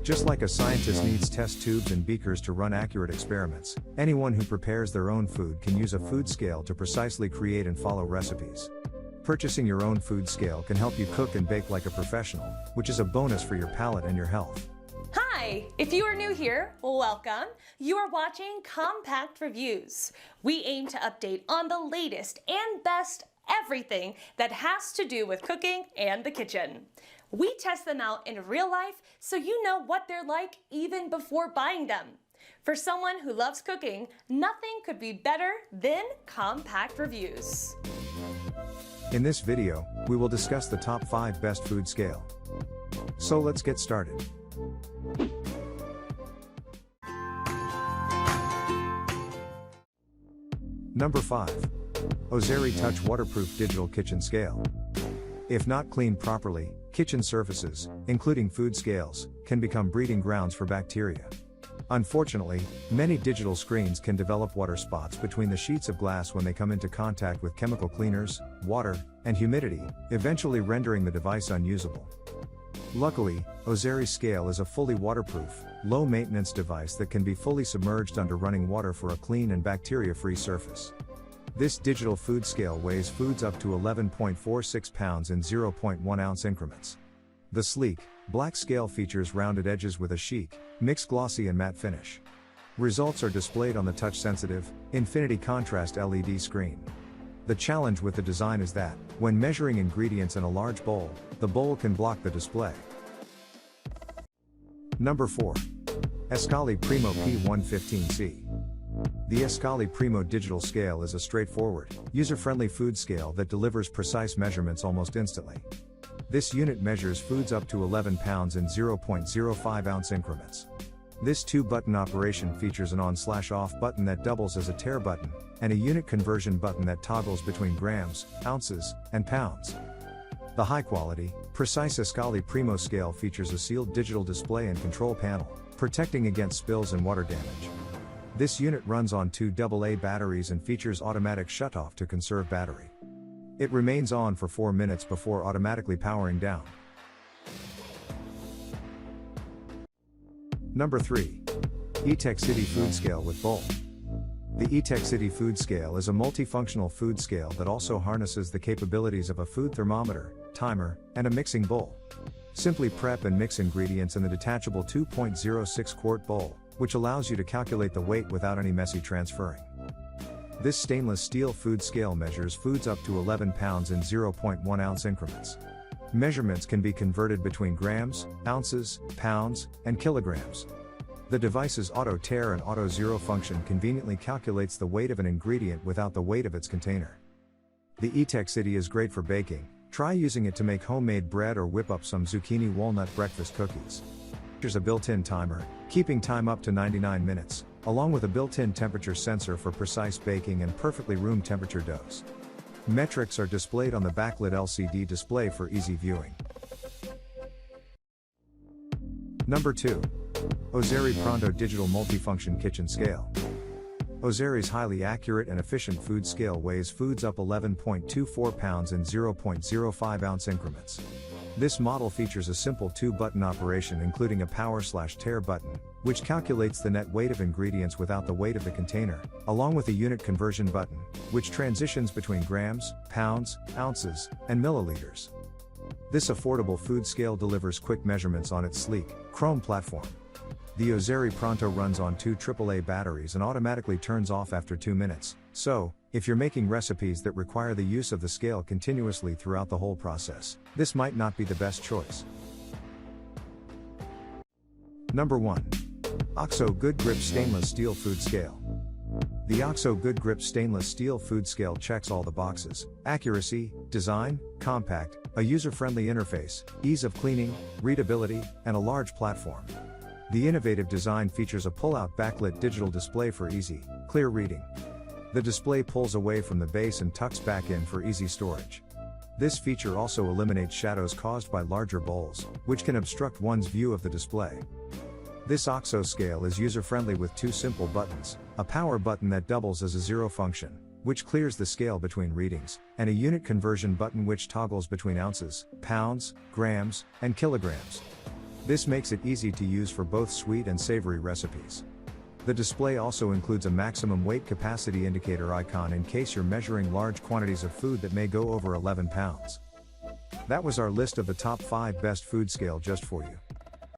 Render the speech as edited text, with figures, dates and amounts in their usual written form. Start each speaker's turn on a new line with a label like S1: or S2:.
S1: Just like a scientist needs test tubes and beakers to run accurate experiments, anyone who prepares their own food can use a food scale to precisely create and follow recipes. Purchasing your own food scale can help you cook and bake like a professional, which is a bonus for your palate and your health.
S2: Hi! If you are new here, welcome. You are watching Compact Reviews. We aim to update on the latest and best everything that has to do with cooking and the kitchen. We test them out in real life so you know what they're like even before buying them. For someone who loves cooking, nothing could be better than Compact Reviews.
S1: In this video, we will discuss the top 5 best food scale. So let's get started. Number 5. Ozeri Touch Waterproof Digital Kitchen Scale. If not cleaned properly, kitchen surfaces, including food scales, can become breeding grounds for bacteria. Unfortunately, many digital screens can develop water spots between the sheets of glass when they come into contact with chemical cleaners, water, and humidity, eventually rendering the device unusable. Luckily, Ozeri Scale is a fully waterproof, low-maintenance device that can be fully submerged under running water for a clean and bacteria-free surface. This digital food scale weighs foods up to 11.46 pounds in 0.1 ounce increments. The sleek, black scale features rounded edges with a chic, mixed glossy and matte finish. Results are displayed on the touch-sensitive, infinity contrast LED screen. The challenge with the design is that, when measuring ingredients in a large bowl, the bowl can block the display. Number 4. Escali Primo P115C. The Escali Primo digital scale is a straightforward, user-friendly food scale that delivers precise measurements almost instantly. This unit measures foods up to 11 pounds in 0.05 ounce increments. This 2-button operation features an on/off button that doubles as a tare button, and a unit conversion button that toggles between grams, ounces, and pounds. The high-quality, precise Escali Primo scale features a sealed digital display and control panel, protecting against spills and water damage. This unit runs on 2 AA batteries and features automatic shutoff to conserve battery. It remains on for 4 minutes before automatically powering down. Number 3. Etekcity Food Scale with Bowl. The Etekcity Food Scale is a multifunctional food scale that also harnesses the capabilities of a food thermometer, timer, and a mixing bowl. Simply prep and mix ingredients in the detachable 2.06 quart bowl, which allows you to calculate the weight without any messy transferring. This stainless steel food scale measures foods up to 11 pounds in 0.1 ounce increments. Measurements can be converted between grams, ounces, pounds, and kilograms. The device's auto tare and auto zero function conveniently calculates the weight of an ingredient without the weight of its container. The Etekcity is great for baking. Try using it to make homemade bread or whip up some zucchini walnut breakfast cookies. There's a built-in timer, keeping time up to 99 minutes, along with a built-in temperature sensor for precise baking and perfectly room temperature doughs. Metrics are displayed on the backlit LCD display for easy viewing. Number 2. Ozeri Pronto Digital Multifunction Kitchen Scale. Ozeri's highly accurate and efficient food scale weighs foods up 11.24 pounds in 0.05 ounce increments. This model features a simple 2-button operation including a power/tare button, which calculates the net weight of ingredients without the weight of the container, along with a unit conversion button, which transitions between grams, pounds, ounces, and milliliters. This affordable food scale delivers quick measurements on its sleek, chrome platform. The Ozeri Pronto runs on 2 AAA batteries and automatically turns off after 2 minutes, so, if you're making recipes that require the use of the scale continuously throughout the whole process, this might not be the best choice. Number 1. OXO Good Grips Stainless Steel Food Scale. The OXO Good Grips Stainless Steel Food Scale checks all the boxes: accuracy, design, compact, a user-friendly interface, ease of cleaning, readability, and a large platform. The innovative design features a pull-out backlit digital display for easy, clear reading. The display pulls away from the base and tucks back in for easy storage. This feature also eliminates shadows caused by larger bowls, which can obstruct one's view of the display. This OXO scale is user-friendly with 2 simple buttons, a power button that doubles as a zero function, which clears the scale between readings, and a unit conversion button which toggles between ounces, pounds, grams, and kilograms. This makes it easy to use for both sweet and savory recipes. The display also includes a maximum weight capacity indicator icon in case you're measuring large quantities of food that may go over 11 pounds. That was our list of the top 5 best food scale just for you.